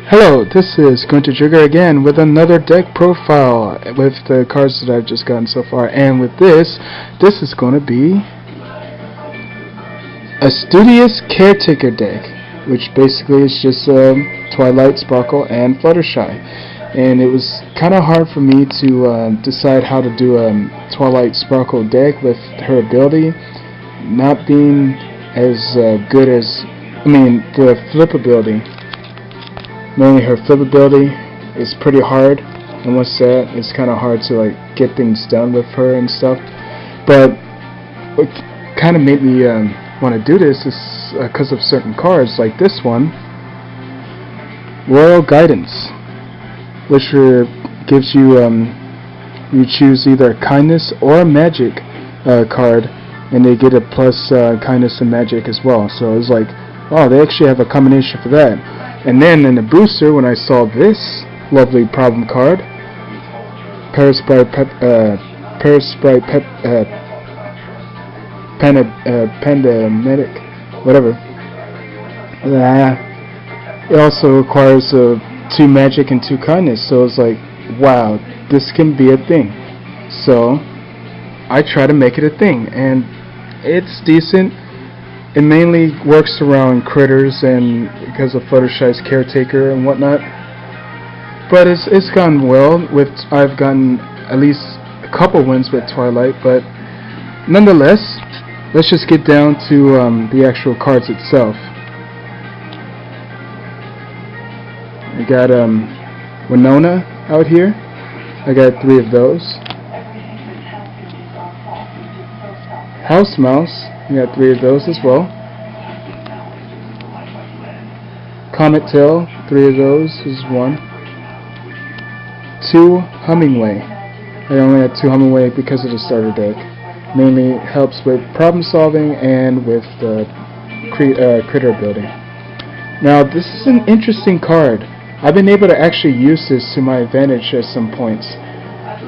Hello, this is going to Trigger again with another deck profile with the cards that I've just gotten so far, and with this is going to be a Studious Caretaker deck, which basically is just Twilight, Sparkle, and Fluttershy. And it was kind of hard for me to decide how to do a Twilight Sparkle deck with her ability not being as good as, the flip ability. Mainly her flip ability is pretty hard, and once that, it's kind of hard to get things done with her and stuff. But what kind of made me want to do this is because of certain cards, like this one, Royal Guidance, which gives you you choose either kindness or magic card, and they get a plus kindness and magic as well. So it's like, wow, they actually have a combination for that. And then in the booster, when I saw this lovely problem card, Pandemic, whatever. It also requires 2 magic and 2 kindness, so it's like, wow, this can be a thing. So I try to make it a thing, and it's decent. It mainly works around critters and because of Fluttershy's Caretaker and whatnot. But it's gone well. I've gotten at least a couple wins with Twilight, but nonetheless, let's just get down to the actual cards itself. I got Winona out here. I got 3 of those. House Mouse. We got 3 of those as well. Comet Tail, 3 of those is 1. 2 Hummingway. I only had 2 Hummingway because of the starter deck. Mainly helps with problem solving and with the critter ability. Now this is an interesting card. I've been able to actually use this to my advantage at some points.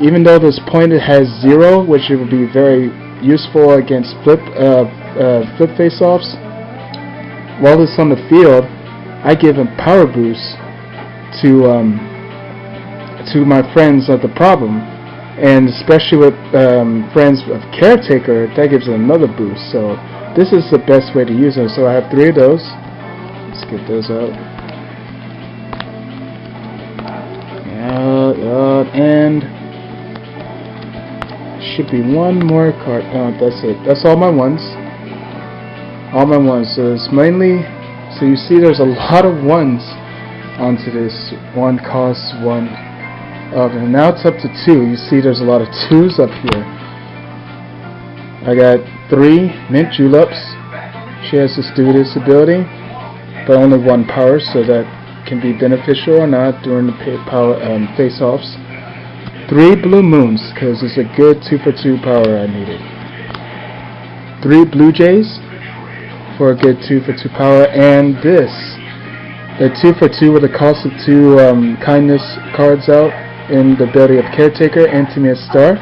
Even though this point has 0, which it would be very useful against flip face-offs. While it's on the field, I give a power boost to my friends of the problem, and especially with friends of Caretaker, that gives it another boost. So this is the best way to use it. So I have 3 of those. Let's get those out. And should be 1 more card. Oh, that's it. That's all my ones. All my ones. So it's mainly, so you see there's a lot of ones onto this. 1 costs 1. And now it's up to 2. You see there's a lot of 2s up here. I got 3 Mint Juleps. She has the Studious ability, but only 1 power, so that can be beneficial or not during the power face-offs. 3 Blue Moons, because it's a good 2 for 2 power I needed. 3 Blue Jays for a good 2 for 2 power, and this, the 2 for 2 with a cost of 2 kindness cards out in the ability of Caretaker and Timmy Star.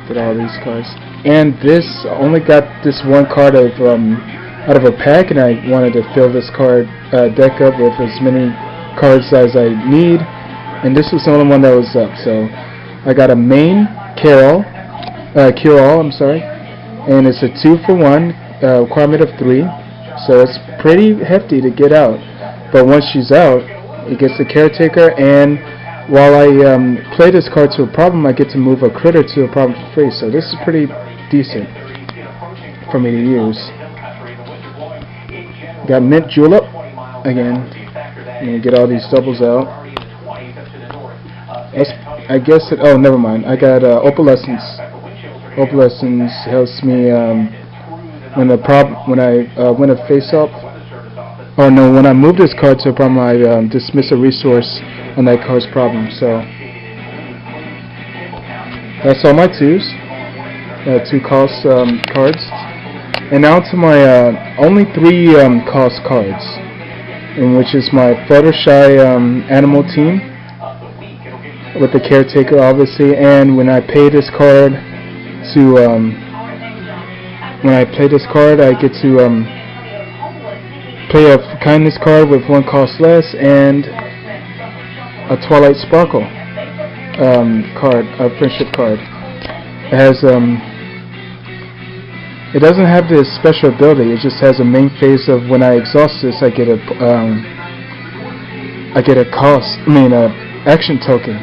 Get all these cards. And this, I only got this 1 card of out of a pack, and I wanted to fill this card deck up with as many cards as I need. And this was the only one that was up, so I got a main Cure-All, and it's a 2 for 1, requirement of 3, so it's pretty hefty to get out. But once she's out, it gets the Caretaker, and while I play this card to a problem, I get to move a critter to a problem for free, so this is pretty decent for me to use. Got Mint Julep, again, and get all these doubles out. I guess it, oh, never mind. I got Opalescence. Opalescence helps me when I win a face-up. Oh no, when I move this card to a problem, I dismiss a resource on that card's problem. So that's all my 2s. 2 cost cards. And now to my only 3 cost cards, in which is my Fluttershy animal team with the Caretaker, obviously. And when I pay this card to I get to play a kindness card with 1 cost less, and a Twilight Sparkle card, a friendship card. It has it doesn't have this special ability. It just has a main phase of when I exhaust this, I get a action token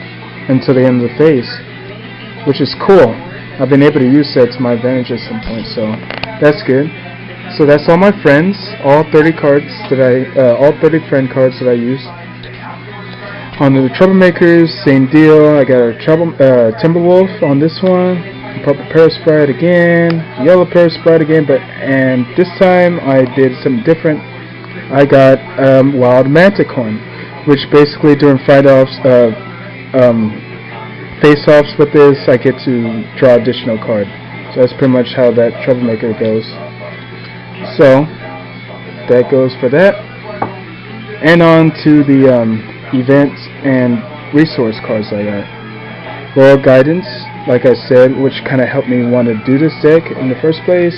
until the end of the phase, which is cool. I've been able to use that to my advantage at some point, so that's good. So that's all my friends, all 30 cards that all 30 friend cards that I use. On the Troublemakers, same deal. I got a Timberwolf on this one, purple Parasprite again, yellow Parasprite again, and this time I did something different. I got Wild Manticorn, which basically during face-offs with this, I get to draw additional card. So that's pretty much how that Troublemaker goes. So that goes for that. And on to the events and resource cards I got. Royal Guidance, like I said, which kind of helped me want to do this deck in the first place.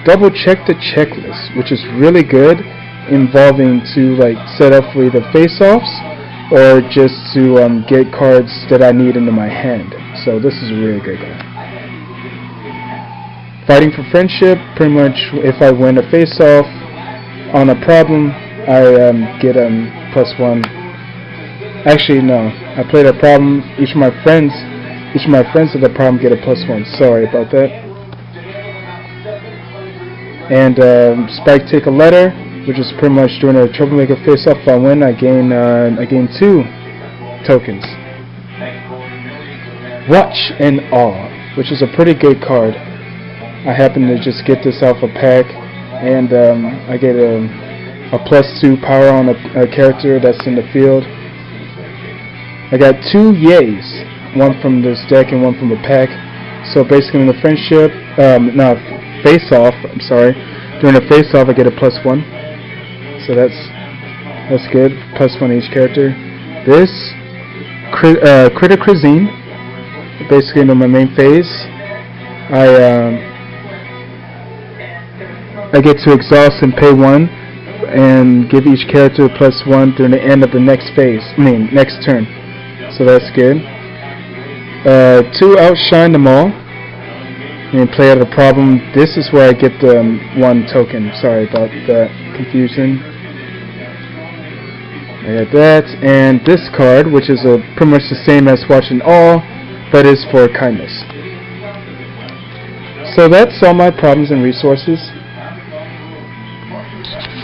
Double Check the Checklist, which is really good, involving to like set up for either face-offs or just to get cards that I need into my hand. So this is a really good card. Fighting for Friendship, pretty much if I win a face-off on a problem, I get +1. Actually, no. I played a problem. Each of my friends of the problem get a +1. Sorry about that. And Spike Take a Letter, which is pretty much doing a Troublemaker face-off. If I win, I gain 2 tokens. Watch and Awe, which is a pretty good card. I happen to just get this off a pack, and I get a +2 power on a character that's in the field. I got 2 yays, one from this deck and one from a pack. So basically in the friendship, face-off, I'm sorry, during a face-off I get a +1. So that's good, +1 each character. This, Critter Cuisine, basically in my main phase, I get to exhaust and pay 1 and give each character a +1 during the end of the next phase, next turn. So that's good. 2 Outshine Them All, and play out a problem. This is where I get the 1 token. Sorry about that confusion. I got that, and this card, which is pretty much the same as Watch and All, but is for kindness. So that's all my problems and resources.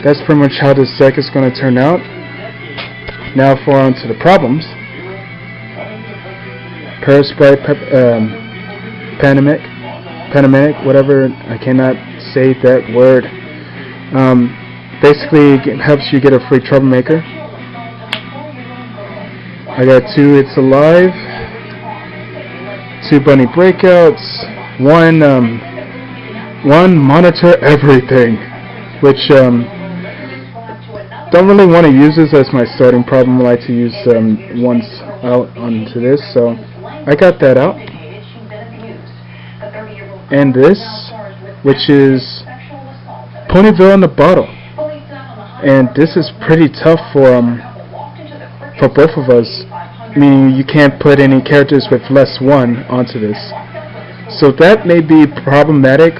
That's pretty much how this deck is going to turn out. Now on to the problems. Parasprite, Panamanic, whatever, I cannot say that word. Basically, it helps you get a free Troublemaker. I got 2 It's Alive, 2 Bunny Breakouts, 1 Monitor Everything, which don't really want to use this as my starting problem. I like to use once out onto this, so I got that out. And this, which is Ponyville in the Bottle, and this is pretty tough for both of us. Meaning you can't put any characters with +1 onto this, so that may be problematic,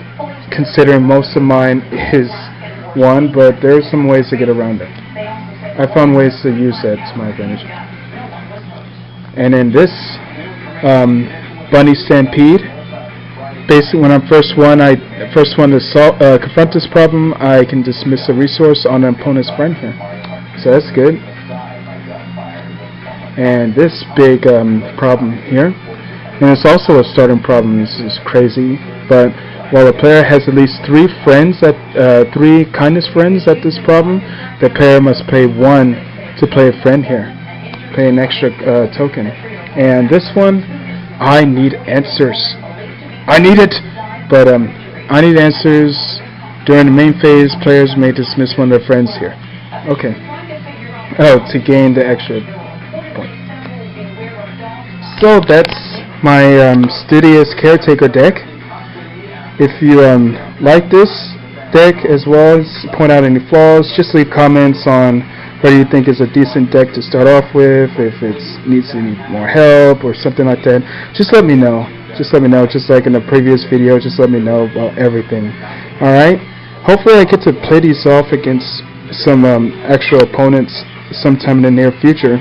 considering most of mine is 1, but there are some ways to get around it. I found ways to use that to my advantage. And then this Bunny Stampede. Basically, when I'm first one to confront this problem, I can dismiss a resource on an opponent's friend here. So that's good. And this big problem here, and it's also a starting problem. This is crazy, but while a player has at least 3 kindness friends at this problem, the player must pay 1 to play a friend here, pay an extra token. And this one, I need answers. I need it, but I need answers. During the main phase, players may dismiss one of their friends here. Okay. Oh, to gain the extra point. So that's my Studious Caretaker deck. If you like this, deck, as well as point out any flaws. Just leave comments on whether you think it's a decent deck to start off with, if it needs any more help or something like that. Just let me know. Just let me know. Just like in the previous video, just let me know about everything. Alright? Hopefully I get to play these off against some actual opponents sometime in the near future.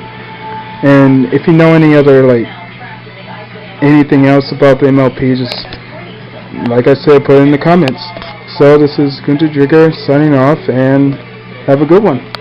And if you know any other, like, anything else about the MLP, just, like I said, put it in the comments. So this is Gunter Drigger signing off, and have a good one.